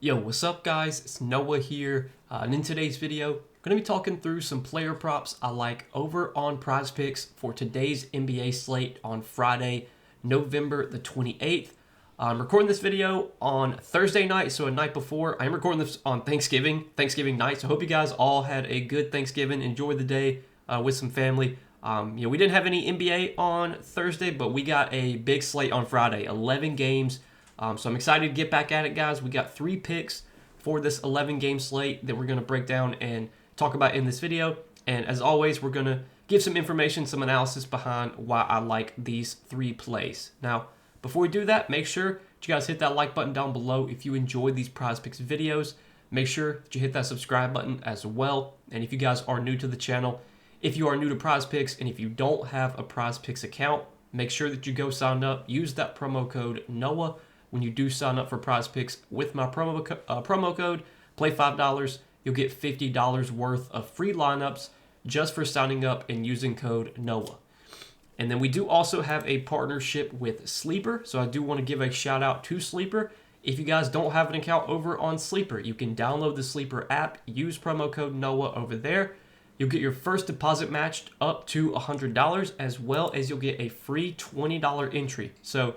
Yo, what's up guys? It's Noah here, and in today's video, I'm going to be talking through some player props I like over on Prizepicks for today's NBA slate on Friday, November the 28th. I'm recording this video on Thursday night, so a night before. I'm recording this on Thanksgiving night, so I hope you guys all had a good Thanksgiving, enjoy the day with some family. We didn't have any NBA on Thursday, but we got a big slate on Friday, 11 games. So I'm excited to get back at it, guys. We got 3 picks for this 11-game slate that we're going to break down and talk about in this video. And as always, we're going to give some information, some analysis behind why I like these 3 plays. Now, before we do that, make sure that you guys hit that like button down below if you enjoyed these Prizepicks videos. Make sure that you hit that subscribe button as well. And if you guys are new to the channel, if you are new to Prizepicks and if you don't have a Prizepicks account, make sure that you go sign up. Use that promo code NOAH. When you do sign up for Prizepicks with my promo code, play $5, you'll get $50 worth of free lineups just for signing up and using code NOAH. And then we do also have a partnership with Sleeper, so I do want to give a shout out to Sleeper. If you guys don't have an account over on Sleeper, you can download the Sleeper app, use promo code NOAH over there. You'll get your first deposit matched up to $100, as well as you'll get a free $20 entry. So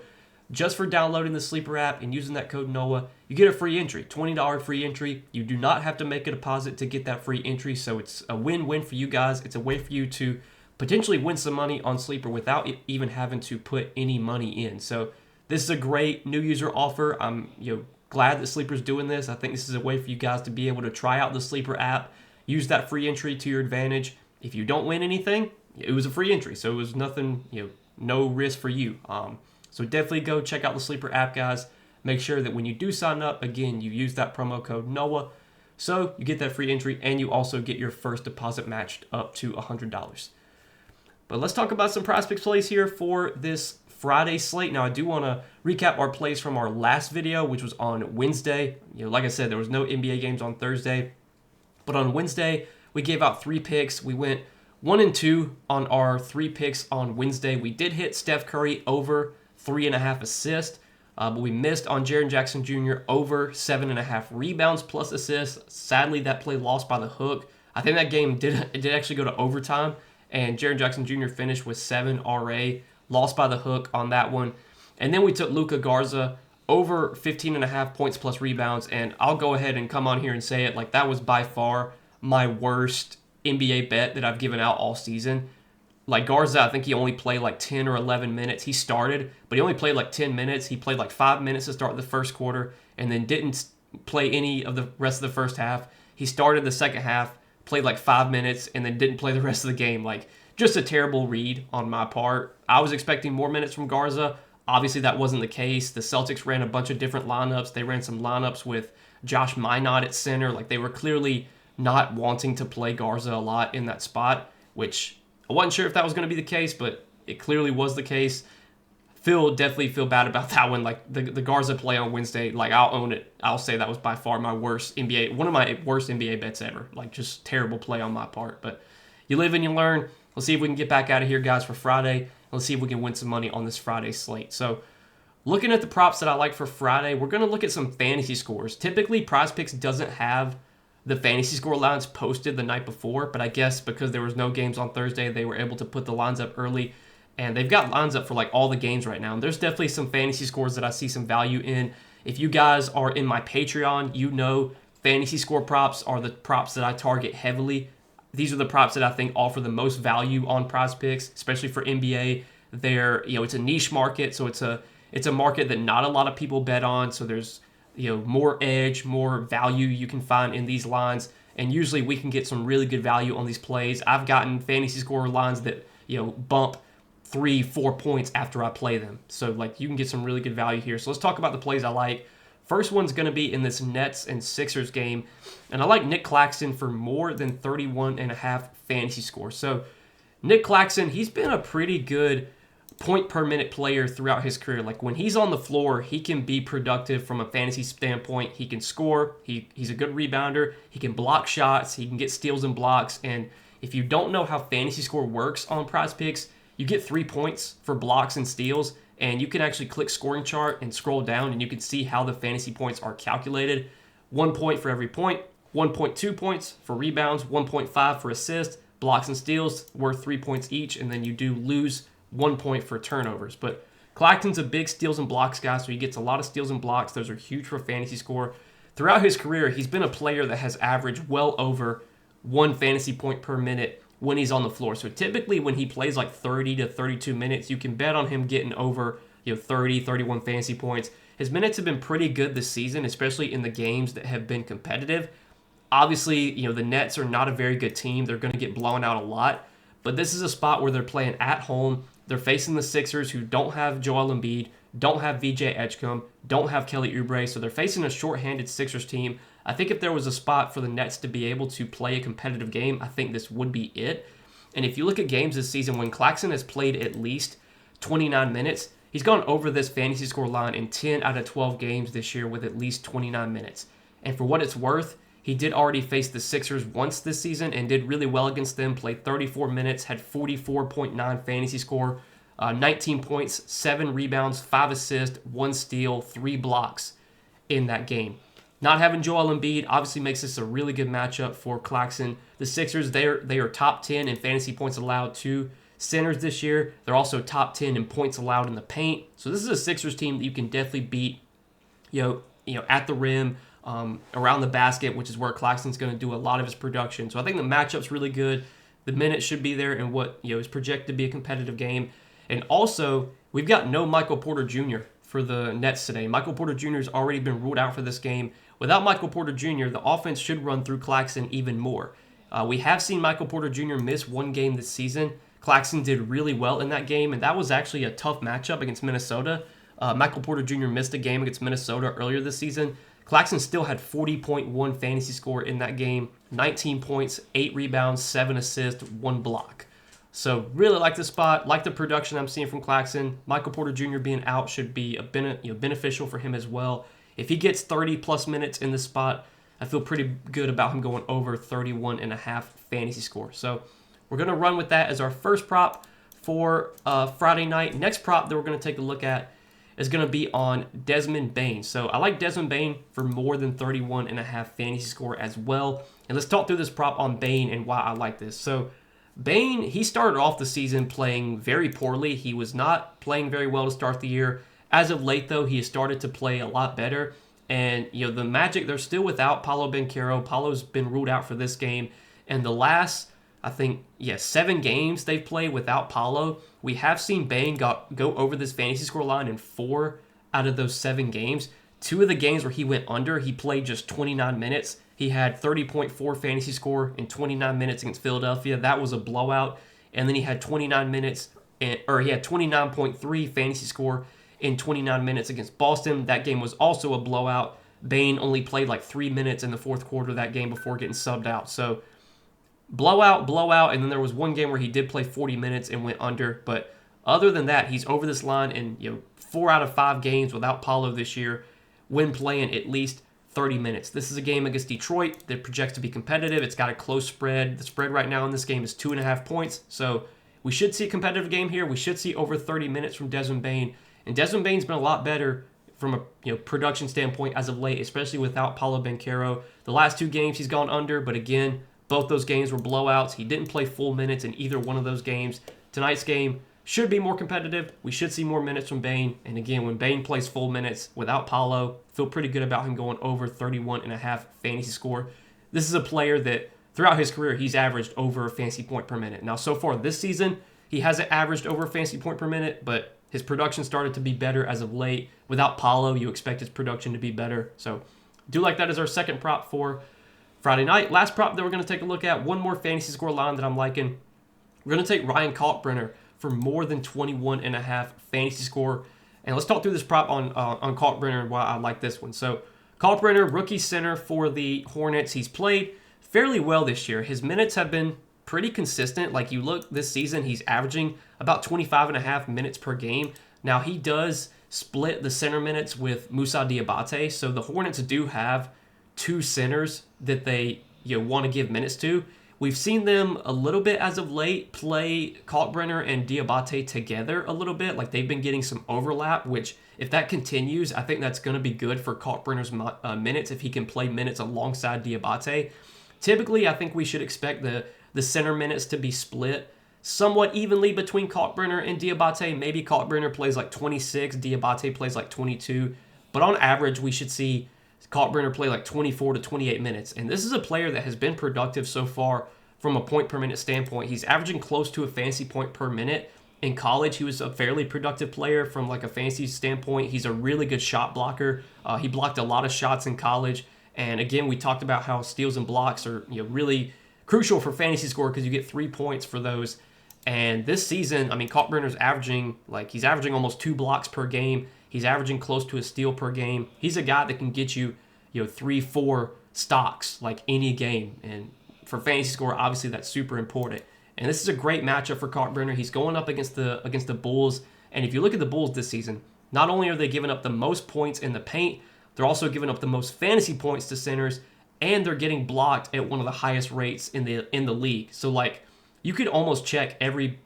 just for downloading the Sleeper app and using that code NOAH, you get a free entry, $20 free entry. You do not have to make a deposit to get that free entry, so it's a win-win for you guys. It's a way for you to potentially win some money on Sleeper without even having to put any money in. So this is a great new user offer. I'm glad that Sleeper's doing this. I think this is a way for you guys to be able to try out the Sleeper app, use that free entry to your advantage. If you don't win anything, it was a free entry, so it was nothing, no risk for you. So definitely go check out the Sleeper app, guys. Make sure that when you do sign up, again, you use that promo code NOAH. So you get that free entry and you also get your first deposit matched up to $100. But let's talk about some Prizepicks plays here for this Friday slate. Now, I do want to recap our plays from our last video, which was on Wednesday. Like I said, there was no NBA games on Thursday. But on Wednesday, we gave out 3 picks. We went 1 and 2 on our 3 picks on Wednesday. We did hit Steph Curry over 3.5 assists, but we missed on Jaren Jackson Jr. over 7.5 rebounds plus assists. Sadly, that play lost by the hook. I think that game did actually go to overtime, and Jaren Jackson Jr. finished with 7 RA, lost by the hook on that one. And then we took Luka Garza over 15.5 points plus rebounds, and I'll go ahead and come on here and say it, like that was by far my worst NBA bet that I've given out all season. Like Garza, I think he only played like 10 or 11 minutes. He started, but he only played like 10 minutes. He played like 5 minutes to start the first quarter and then didn't play any of the rest of the first half. He started the second half, played like 5 minutes, and then didn't play the rest of the game. Like, just a terrible read on my part. I was expecting more minutes from Garza. Obviously, that wasn't the case. The Celtics ran a bunch of different lineups. They ran some lineups with Josh Minot at center. Like, they were clearly not wanting to play Garza a lot in that spot, which I wasn't sure if that was going to be the case, but it clearly was the case. Definitely feel bad about that one. Like the Garza play on Wednesday, like I'll own it. I'll say that was by far one of my worst NBA bets ever. Like just terrible play on my part. But you live and you learn. Let's see if we can get back out of here, guys, for Friday. Let's see if we can win some money on this Friday slate. So looking at the props that I like for Friday, we're going to look at some fantasy scores. Typically, Prizepicks doesn't have the fantasy score lines posted the night before, but I guess because there was no games on Thursday, they were able to put the lines up early, and they've got lines up for like all the games right now. And there's definitely some fantasy scores that I see some value in. If you guys are in my Patreon, you know fantasy score props are the props that I target heavily. These are the props that I think offer the most value on Prizepicks, especially for NBA. It's a niche market, so it's a market that not a lot of people bet on. So there's more edge, more value you can find in these lines. And usually we can get some really good value on these plays. I've gotten fantasy score lines that, bump 3-4 points after I play them. So like you can get some really good value here. So let's talk about the plays I like. First one's going to be in this Nets and Sixers game. And I like Nick Claxton for more than 31.5 fantasy score. So Nick Claxton, he's been a pretty good point per minute player throughout his career. Like when he's on the floor, he can be productive from a fantasy standpoint. He can score. He's a good rebounder. He can block shots. He can get steals and blocks. And if you don't know how fantasy score works on Prizepicks, you get 3 points for blocks and steals. And you can actually click scoring chart and scroll down and you can see how the fantasy points are calculated. 1 point for every point, 1.2 points for rebounds, 1.5 for assists, blocks and steals worth 3 points each, and then you do lose 1 point for turnovers. But Claxton's a big steals and blocks guy, so he gets a lot of steals and blocks. Those are huge for fantasy score. Throughout his career, he's been a player that has averaged well over 1 fantasy point per minute when he's on the floor. So typically when he plays like 30 to 32 minutes, you can bet on him getting over 30, 31 fantasy points. His minutes have been pretty good this season, especially in the games that have been competitive. Obviously, the Nets are not a very good team. They're going to get blown out a lot. But this is a spot where they're playing at home. They're facing the Sixers, who don't have Joel Embiid, don't have VJ Edgecombe, don't have Kelly Oubre. So they're facing a shorthanded Sixers team. I think if there was a spot for the Nets to be able to play a competitive game, I think this would be it. And if you look at games this season, when Claxton has played at least 29 minutes, he's gone over this fantasy score line in 10 out of 12 games this year with at least 29 minutes. And for what it's worth, he did already face the Sixers once this season and did really well against them, played 34 minutes, had 44.9 fantasy score, 19 points, 7 rebounds, 5 assists, 1 steal, 3 blocks in that game. Not having Joel Embiid obviously makes this a really good matchup for Claxton. The Sixers, they are top 10 in fantasy points allowed to centers this year. They're also top 10 in points allowed in the paint. So this is a Sixers team that you can definitely beat, at the rim, around the basket, which is where Claxton's going to do a lot of his production. So I think the matchup's really good. The minutes should be there in what is projected to be a competitive game. And also, we've got no Michael Porter Jr. for the Nets today. Michael Porter Jr. has already been ruled out for this game. Without Michael Porter Jr., the offense should run through Claxton even more. We have seen Michael Porter Jr. miss 1 game this season. Claxton did really well in that game, and that was actually a tough matchup against Minnesota. Michael Porter Jr. missed a game against Minnesota earlier this season. Claxton still had 40.1 fantasy score in that game, 19 points, 8 rebounds, 7 assists, 1 block. So really like this spot, like the production I'm seeing from Claxton. Michael Porter Jr. being out should be beneficial for him as well. If he gets 30-plus minutes in this spot, I feel pretty good about him going over 31.5 fantasy score. So we're going to run with that as our first prop for Friday night. Next prop that we're going to take a look at is going to be on Desmond Bane. So I like Desmond Bane for more than 31.5 fantasy score as well. And let's talk through this prop on Bane and why I like this. So Bane, he started off the season playing very poorly. He was not playing very well to start the year. As of late, though, he has started to play a lot better. And, the Magic, they're still without Paolo Banchero. Paolo's been ruled out for this game. And the last, 7 games they've played without Paolo, we have seen Bane go over this fantasy score line in 4 out of those 7 games. 2 of the games where he went under, he played just 29 minutes. He had 30.4 fantasy score in 29 minutes against Philadelphia. That was a blowout. And then he had 29.3 fantasy score in 29 minutes against Boston. That game was also a blowout. Bane only played like 3 minutes in the fourth quarter of that game before getting subbed out. So blowout, and then there was one game where he did play 40 minutes and went under. But other than that, he's over this line in 4 out of 5 games without Paolo this year when playing at least 30 minutes. This is a game against Detroit that projects to be competitive. It's got a close spread. The spread right now in this game is 2.5 points. So we should see a competitive game here. We should see over 30 minutes from Desmond Bane. And Desmond Bane's been a lot better from a production standpoint as of late, especially without Paolo Banchero. The last 2 games he's gone under, but again, both those games were blowouts. He didn't play full minutes in either one of those games. Tonight's game should be more competitive. We should see more minutes from Bane. And again, when Bane plays full minutes without Paolo, feel pretty good about him going over 31.5 fantasy score. This is a player that throughout his career, he's averaged over a fantasy point per minute. Now, so far this season, he hasn't averaged over a fantasy point per minute, but his production started to be better as of late. Without Paolo, you expect his production to be better. So do like that as our second prop for Friday night. Last prop that we're going to take a look at, one more fantasy score line that I'm liking. We're going to take Ryan Kalkbrenner for more than 21.5 fantasy score. And let's talk through this prop on Kalkbrenner and why I like this one. So Kalkbrenner, rookie center for the Hornets. He's played fairly well this year. His minutes have been pretty consistent. Like you look this season, he's averaging about 25.5 minutes per game. Now he does split the center minutes with Moussa Diabate. So the Hornets do have 2 centers that they want to give minutes to. We've seen them a little bit as of late play Kalkbrenner and Diabate together a little bit. Like they've been getting some overlap, which if that continues, I think that's going to be good for Kalkbrenner's minutes if he can play minutes alongside Diabate. Typically, I think we should expect the center minutes to be split somewhat evenly between Kalkbrenner and Diabate. Maybe Kalkbrenner plays like 26, Diabate plays like 22. But on average, we should see Kalkbrenner play like 24 to 28 minutes. And this is a player that has been productive so far from a point per minute standpoint. He's averaging close to a fantasy point per minute. In college, he was a fairly productive player from like a fantasy standpoint. He's a really good shot blocker. He blocked a lot of shots in college. And again, we talked about how steals and blocks are really crucial for fantasy score because you get 3 points for those. And this season, I mean, Kalkbrenner's he's averaging almost 2 blocks per game. He's averaging close to a steal per game. He's a guy that can get you, 3-4 stocks like any game. And for fantasy score, obviously that's super important. And this is a great matchup for Kalkbrenner. He's going up against the Bulls. And if you look at the Bulls this season, not only are they giving up the most points in the paint, they're also giving up the most fantasy points to centers, and they're getting blocked at one of the highest rates in the league. So like you could almost check every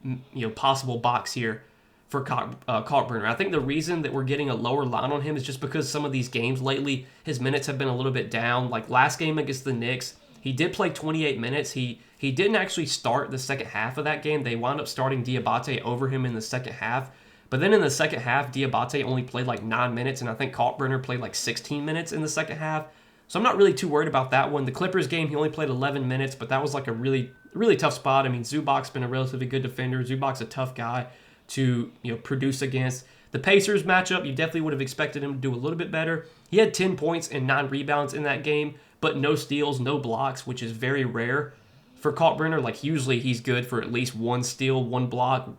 possible box here for Kalkbrenner. I think the reason that we're getting a lower line on him is just because some of these games lately, his minutes have been a little bit down. Like last game against the Knicks, he did play 28 minutes. He didn't actually start the second half of that game. They wound up starting Diabate over him in the second half. But then in the second half, Diabate only played like 9 minutes, and I think Kalkbrenner played like 16 minutes in the second half. So I'm not really too worried about that one. The Clippers game, he only played 11 minutes, but that was like a really, really tough spot. I mean, Zubac's been a relatively good defender. Zubac's a tough guy to produce against. The Pacers matchup, you definitely would have expected him to do a little bit better. He had 10 points and 9 rebounds in that game, but no steals, no blocks, which is very rare for Kalkbrenner. Like usually he's good for at least 1 steal, 1 block,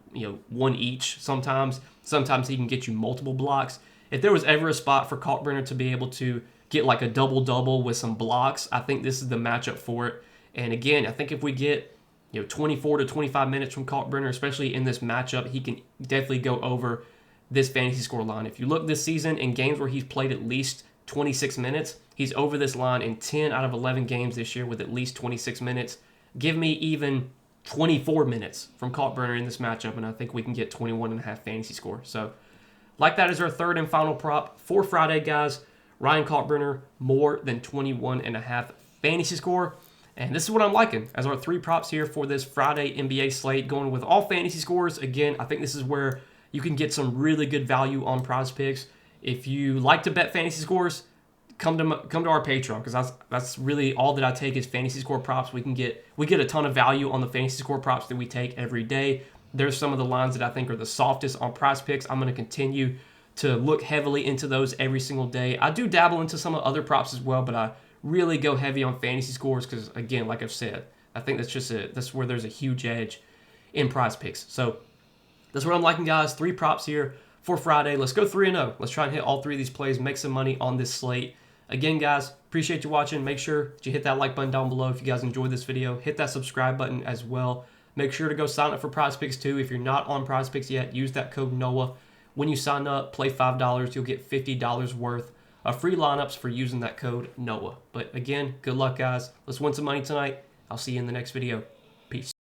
1 each sometimes. Sometimes he can get you multiple blocks. If there was ever a spot for Kalkbrenner to be able to get like a double-double with some blocks, I think this is the matchup for it. And again, I think if we get 24 to 25 minutes from Kalkbrenner, especially in this matchup, he can definitely go over this fantasy score line. If you look this season in games where he's played at least 26 minutes, he's over this line in 10 out of 11 games this year with at least 26 minutes. Give me even 24 minutes from Kalkbrenner in this matchup, and I think we can get 21.5 fantasy score. So, like that is our third and final prop for Friday, guys. Ryan Kalkbrenner, more than 21.5 fantasy score. And this is what I'm liking as our 3 props here for this Friday NBA slate, going with all fantasy scores. Again, I think this is where you can get some really good value on Prizepicks. If you like to bet fantasy scores, come to our Patreon, because that's really all that I take is fantasy score props. We get a ton of value on the fantasy score props that we take every day. There's some of the lines that I think are the softest on Prizepicks. I'm going to continue to look heavily into those every single day. I do dabble into some of other props as well, but I really go heavy on fantasy scores because, again, like I've said, I think that's where there's a huge edge in Prizepicks. So that's what I'm liking, guys. 3 props here for Friday. Let's go 3-0. Let's try and hit all 3 of these plays, make some money on this slate. Again, guys, appreciate you watching. Make sure that you hit that like button down below if you guys enjoyed this video. Hit that subscribe button as well. Make sure to go sign up for Prizepicks too. If you're not on Prizepicks yet, use that code NOAH. When you sign up, play $5, you'll get $50 worth of free lineups for using that code NOAH. But again, good luck, guys. Let's win some money tonight. I'll see you in the next video. Peace.